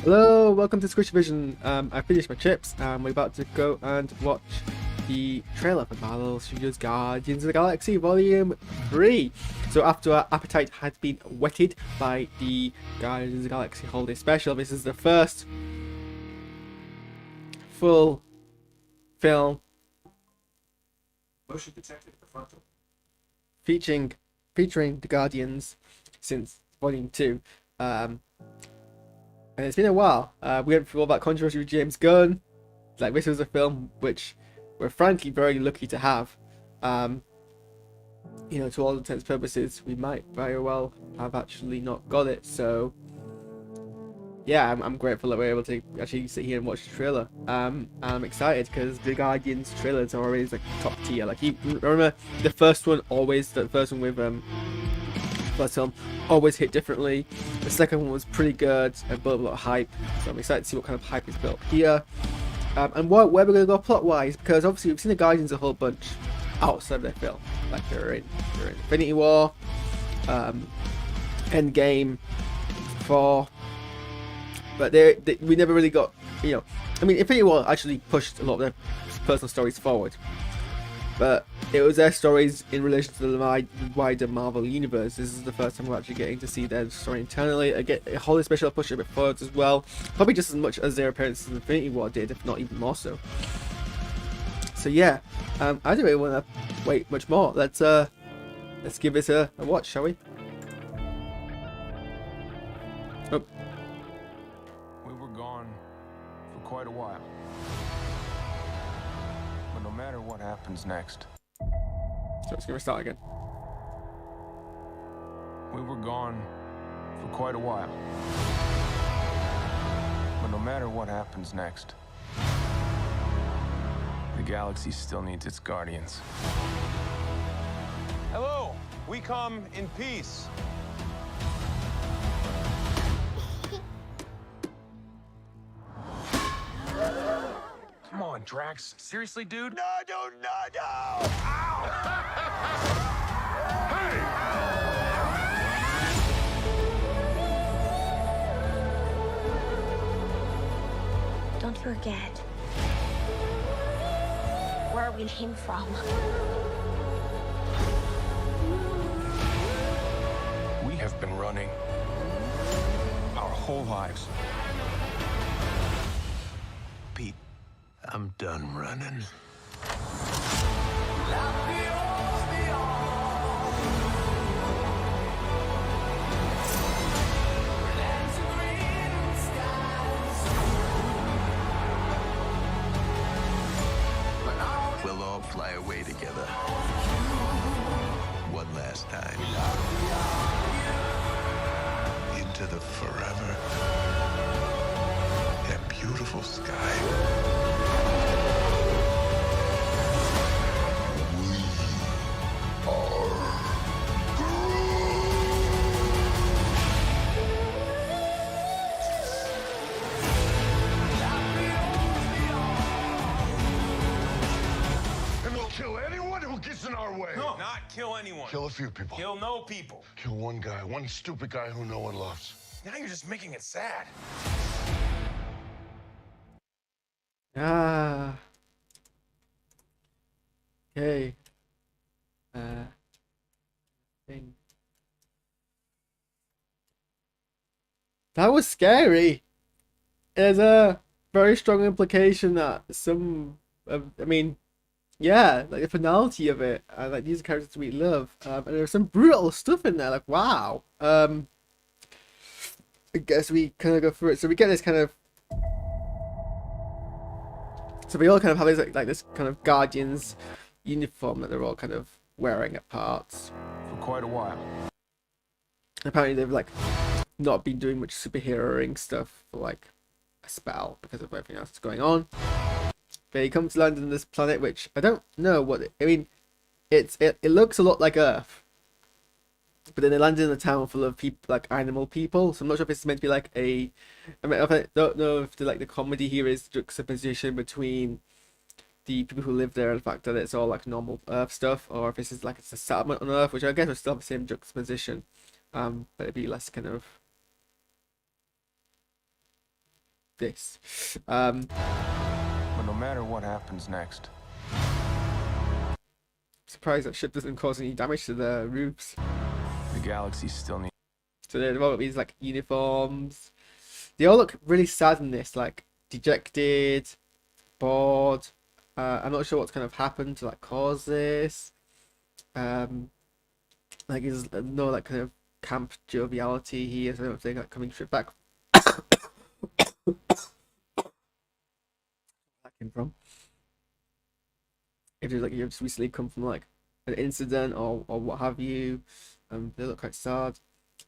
Hello, welcome to SquishiVision. I finished my chips and we're about to go and watch the trailer for Marvel Studios Guardians of the Galaxy Volume 3. So after our appetite had been whetted by the Guardians of the Galaxy Holiday Special, this is the first full film Motion detected at the frontal. featuring the Guardians since Volume 2. And it's been a while. We went through all that controversy with James Gunn. Like, this was a film which we're frankly very lucky to have. You know, to all intents and purposes, we might very well have actually not got it. So, yeah, I'm grateful that we're able to actually sit here and watch the trailer. I'm excited because the Guardians trailers are always like top tier. Like, you remember the first one always, the first one with first film always hit differently. The second one was pretty good and built a lot of hype, so I'm excited to see what kind of hype is built here. And where we're going to go plot wise, because obviously we've seen the Guardians a whole bunch outside of their film. Like they're in Infinity War, Endgame, Thor, but we never really got, you know, I mean, Infinity War actually pushed a lot of their personal stories forward, but it was their stories in relation to the wider Marvel universe. This is the first time we're actually getting to see their story internally. I get a whole special push a bit forward as well, probably just as much as their appearances in Infinity War did, if not even more so. So yeah, I don't really want to wait much more. Let's give this a watch, shall we? Oh. We were gone for quite a while. But no matter what happens next, So let's give it a start again. we were gone for quite a while. But no matter what happens next, the galaxy still needs its guardians. Hello, we come in peace. Come on, Drax. Seriously, dude? No! Ow! Don't forget where we came from. We have been running our whole lives. Pete, I'm done running. We'll all fly away together. One last time. Into the forever and beautiful sky. And we'll kill anyone who gets in our way. No, not kill anyone. Kill a few people. Kill no people. Kill one guy, one stupid guy who no one loves. Now you're just making it sad. Okay. Thing. That was scary. There's a very strong implication that I mean, yeah, like the finality of it, and like these are characters we love, and there's some brutal stuff in there. Like, wow. I guess we kind of go through it. So we get this kind of. So we all kind of have this like this kind of Guardians uniform that they're all kind of wearing at parts. For quite a while. Apparently they've like not been doing much superheroing stuff for like a spell because of everything else that's going on. They come to land on this planet, which I don't know what I mean. It looks a lot like Earth, but then they landed in a town full of people, like animal people. So I'm not sure if it's meant to be like a. I mean, I don't know if the comedy here is juxtaposition between the people who live there and the fact that it's all like normal Earth stuff, or if this is like it's a settlement on Earth, which I guess would still have the same juxtaposition, but it'd be less kind of this. But no matter what happens next, Surprised that ship doesn't cause any damage to the roofs. the galaxy still needs. So they've all got these like uniforms. They all look really sad in this, like dejected, bored. I'm not sure what's kind of happened to like cause this. Like there's no like kind of camp joviality here. So I don't think like coming straight back. That came from. If it's like you've just recently come from like an incident or what have you, they look quite sad.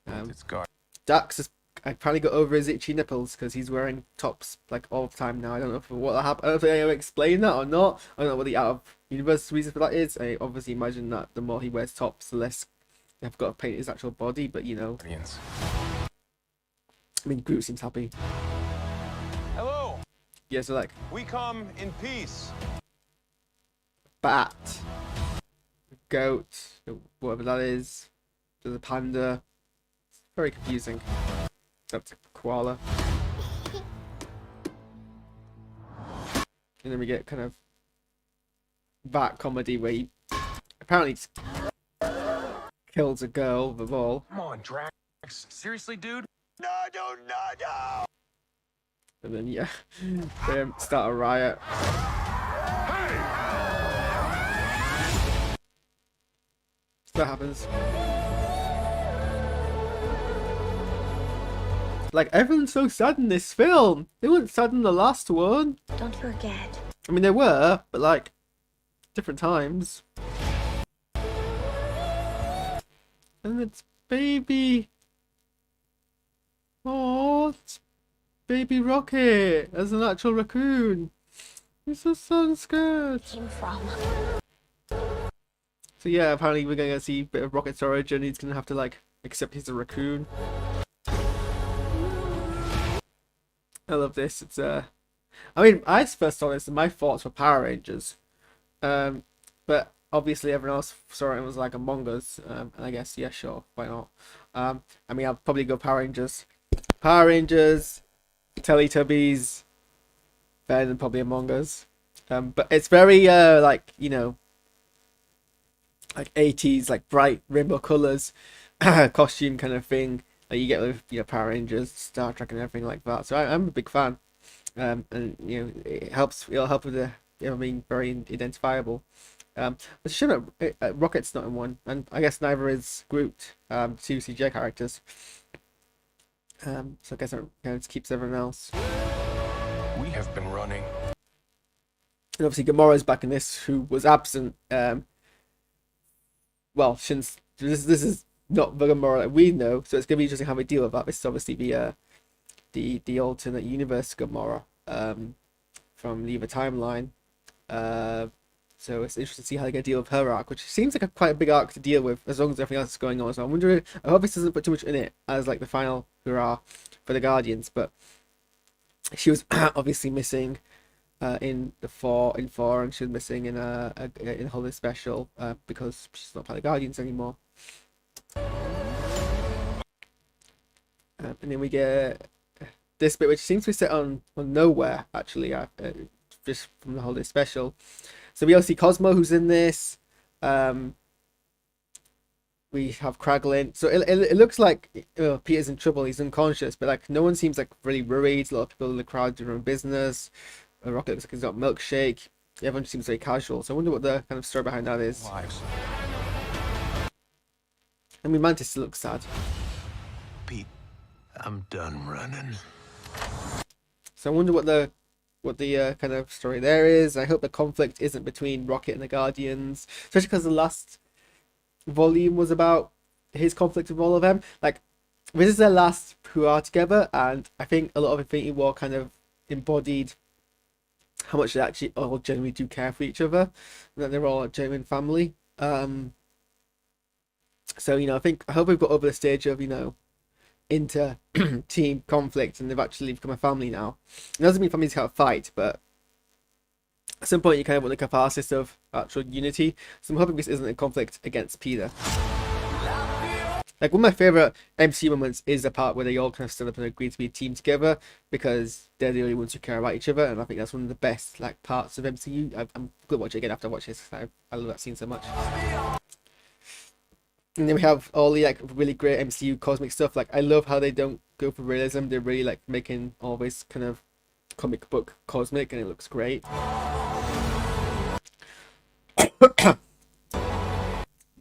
It's guard. Dax has apparently got over his itchy nipples because he's wearing tops like all the time now. I don't know what that happened. I don't think anyone explained that or not. I don't know what the out of universe reason for that is. I obviously imagine that the more he wears tops, the less they've got to paint his actual body. But you know, Guardians. I mean, Groot seems happy. Hello. Yeah, so like We come in peace. bat, goat, whatever that is. There's a panda. It's very confusing. That's a koala. And then we get kind of that comedy where he apparently kills a girl with a ball. Come on, Drax. Seriously, dude? No, no. And then yeah, they start a riot. So that happens. Like everyone's so sad in this film. They weren't sad in the last one. Don't forget. I mean they were, but like different times. And it's baby. Oh, it's baby Rocket as an actual raccoon. He's so sad and scared. Came from. So yeah, apparently we're going to see a bit of Rocket's origin. He's going to have to like accept he's a raccoon. I love this. It's I mean, I first saw this and my thoughts were Power Rangers. But obviously everyone else saw it and was like Among Us. And I guess, yeah, sure, why not? I mean, I'll probably go Power Rangers. Power Rangers, Teletubbies, better than probably Among Us. But it's very, like, you know, like 80s, like bright rainbow colors, costume kind of thing that you get with, you know, Power Rangers, Star Trek and everything like that. So I'm a big fan. And, you know, it'll help with the, you know, being very identifiable. But sure, Rocket's not in one, and I guess neither is Groot, two CGI characters. So I guess it kind of keeps everyone else. We have been running. And obviously Gamora's back in this, who was absent. Well, since this is not the Gamora that we know, so it's gonna be interesting how we deal with that. This is obviously the alternate universe Gamora from the other timeline. So it's interesting to see how they're going to deal with her arc, which seems like quite a big arc to deal with, as long as everything else is going on. So I'm wondering, I hope this doesn't put too much in it as like the final hurrah for the Guardians. But she was obviously missing in four, and she was missing in in Holiday Special because she's not part of the Guardians anymore. And then we get this bit, which seems to be set on nowhere actually, just from the Holiday Special. So we also see Cosmo, who's in this. We have Kraglin. So it looks like Peter's in trouble. He's unconscious, but like no one seems like really worried. A lot of people in the crowd doing their own business. Rocket looks like he's got a milkshake. Everyone seems very casual. So I wonder what the kind of story behind that is. Lives. I mean, Mantis looks sad. Pete, I'm done running. So I wonder what the kind of story there is. I hope the conflict isn't between Rocket and the Guardians, especially because the last volume was about his conflict with all of them. Like, this is their last hurrah together, and I think a lot of Infinity War kind of embodied how much they actually all genuinely do care for each other, and that they're all a genuine family. So, you know, I hope we've got over the stage of, you know, inter-team conflict, and they've actually become a family now. It doesn't mean families can't fight, but at some point you kind of want the catharsis of actual unity. So I'm hoping this isn't a conflict against Peter. Like, one of my favorite MCU moments is the part where they all kind of stand up and agree to be a team together because they're the only ones who care about each other, and I think that's one of the best like parts of MCU. I'm gonna watch it again after I watch this. I love that scene so much. And then we have all the like really great MCU cosmic stuff. Like, I love how they don't go for realism. They're really like making always kind of comic book cosmic, and it looks great.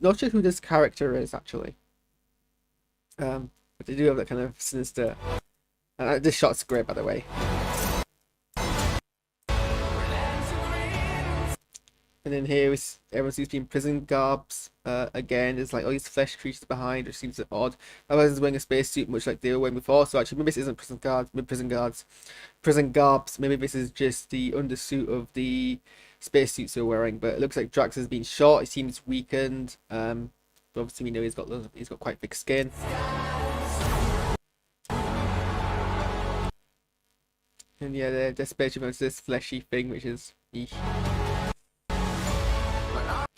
Not sure who this character is actually. But they do have that kind of sinister. This shot's great, by the way. And then here everyone seems to be in prison garbs. Again, there's like all these flesh creatures behind, which seems odd. Everyone's wearing a spacesuit, much like they were wearing before. So actually, maybe this isn't prison garbs. Maybe this is just the undersuit of the spacesuits they're wearing. But it looks like Drax has been shot. He seems weakened. But obviously, we know he's got quite thick skin. And yeah, the spaceship is this fleshy thing, which is eesh.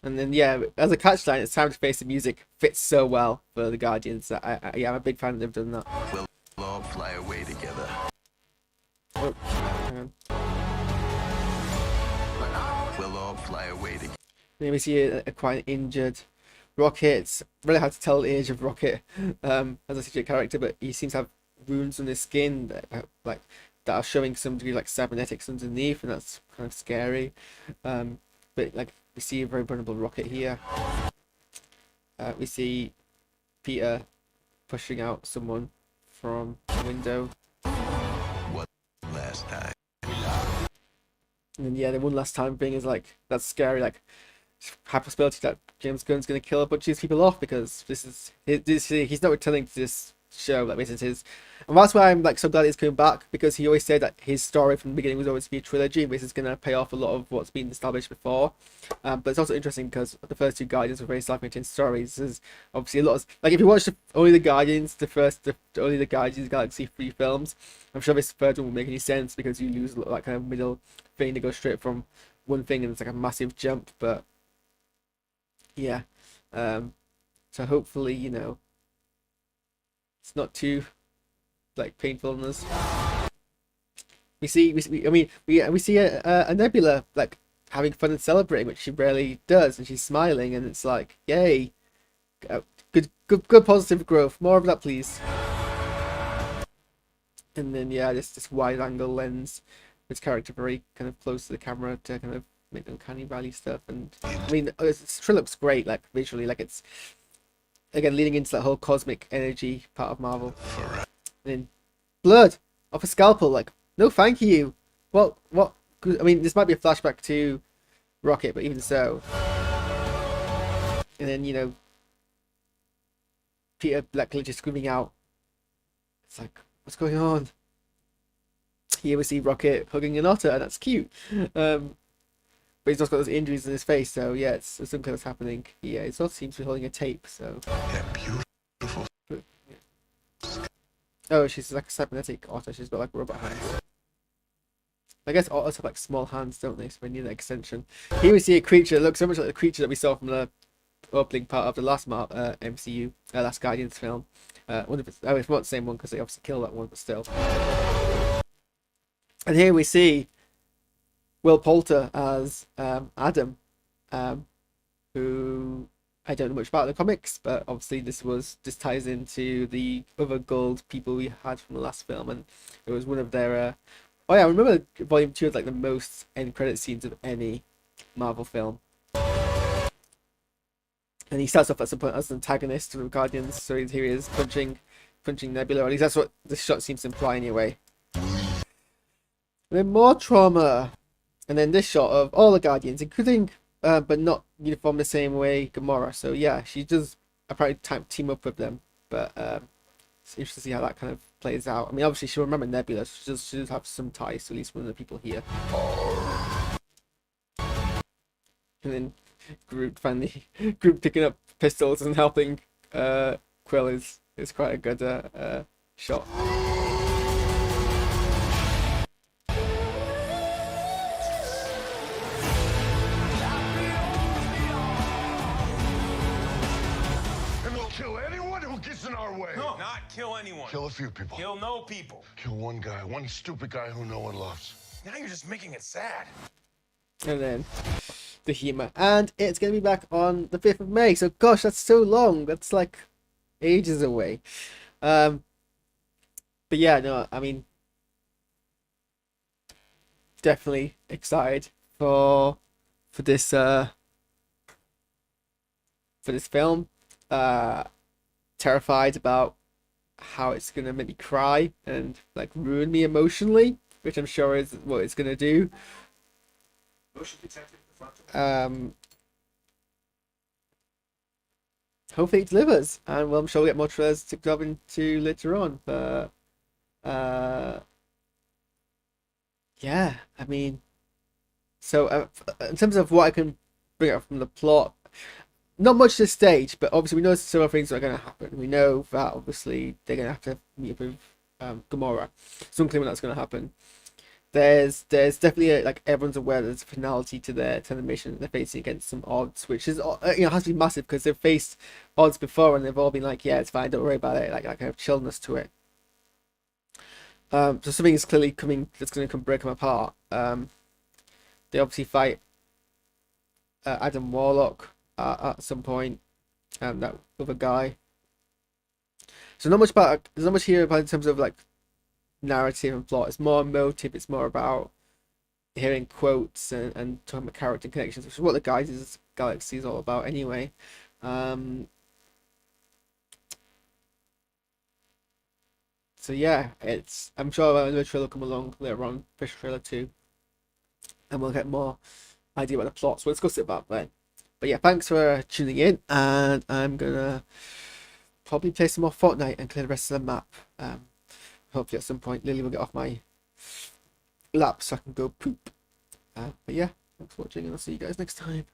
And then yeah, as a catchline, it's time to face the music fits so well for the Guardians. Yeah, I'm a big fan of them doing that. We'll all fly away together. Oh, hang on. We'll all fly away together. Then we see a quite injured Rocket. It's really hard to tell the age of Rocket as a CGI character, but he seems to have wounds on his skin that are showing some degree like cybernetics underneath, and that's kind of scary. But like, we see a very vulnerable Rocket here. We see Peter pushing out someone from a window. One last time. And then yeah, the one last time thing is like, that's scary. Like, high possibility that James Gunn's gonna kill a bunch of these people off because he's not returning to this show. Like, this is his, and that's why I'm like so glad he's coming back, because he always said that his story from the beginning was always to be a trilogy. This is gonna pay off a lot of what's been established before. But it's also interesting because the first two Guardians were very self-contained stories. There's obviously a lot of, like, if you watch only the Guardians, only the Guardians of the Galaxy 3 films, I'm sure this third one won't make any sense because you lose that kind of middle thing to go straight from one thing, and it's like a massive jump. But yeah, so hopefully, you know, it's not too like painful on us. We see a Nebula like having fun and celebrating, which she rarely does, and she's smiling, and it's like, yay, good positive growth. More of that, please. And then yeah, this wide angle lens, this character very kind of close to the camera to kind of make uncanny valley stuff. And I mean, this trailer looks great, like visually, like it's again leading into that whole cosmic energy part of Marvel. And then blood off a scalpel, like, no thank you. What I mean, this might be a flashback to Rocket, but even so. And then, you know, Peter like literally screaming out. It's like, what's going on? Here we see Rocket hugging an otter, and that's cute. But he's also got those injuries in his face, so yeah, it's something that's happening. Yeah, it also seems to be holding a tape, so. That beautiful. Oh, she's like a cybernetic otter. She's got like robot hands. I guess otters have like small hands, don't they? So we need an extension. Here we see a creature that looks so much like the creature that we saw from the opening part of the last MCU, last Guardians film. Wonder if it's not the same one because they obviously killed that one, but still. And here we see Will Poulter as Adam, who I don't know much about the comics, but obviously this ties into the other gold people we had from the last film, and it was one of their. Oh yeah, I remember Volume 2 had like the most end credit scenes of any Marvel film. And he starts off at some point as an antagonist to the Guardians, so here he is punching Nebula. At least that's what this shot seems to imply anyway. And then more trauma. And then this shot of all the Guardians, including, but not uniform the same way, Gamora. So yeah, she does apparently team up with them. But it's interesting to see how that kind of plays out. I mean, obviously she'll remember Nebula. She does have some ties to at least one of the people here. And then Groot picking up pistols and helping Quill is quite a good shot. And we'll kill anyone who gets in our way. No, not kill anyone. Kill a few people. Kill no people. Kill one guy, one stupid guy who no one loves. Now you're just making it sad. And then the humor. And it's going to be back on the 5th of May. So, gosh, that's so long. That's like ages away. But yeah, no, I mean, definitely excited for this film. Terrified about how it's gonna make me cry and like ruin me emotionally, which I'm sure is what it's gonna do. Hopefully it delivers, and well, I'm sure we'll get more trailers to delve into later on. But yeah, I mean, so in terms of what I can bring up from the plot, not much at this stage, but obviously we know several things are going to happen. We know that obviously they're going to have to meet up with Gamora. It's unclear when that's going to happen. There's definitely like everyone's aware there's a finality to their mission that they're facing against some odds, which is has to be massive because they've faced odds before and they've all been like, yeah, it's fine, don't worry about it, like kind of chillness to it. So something is clearly coming that's going to break them apart. They obviously fight Adam Warlock at some point, that other guy. So not much about, there's not much here about in terms of like narrative and plot. It's more motive. It's more about hearing quotes and talking about character connections, which is what the Guys' Galaxy is all about anyway. So yeah, I'm sure another trailer will come along later on, official trailer 2, and we'll get more idea about the plot, so we'll discuss it about then. But yeah, thanks for tuning in, and I'm gonna probably play some more Fortnite and clear the rest of the map. Hopefully at some point Lily will get off my lap so I can go poop. But yeah, thanks for watching, and I'll see you guys next time.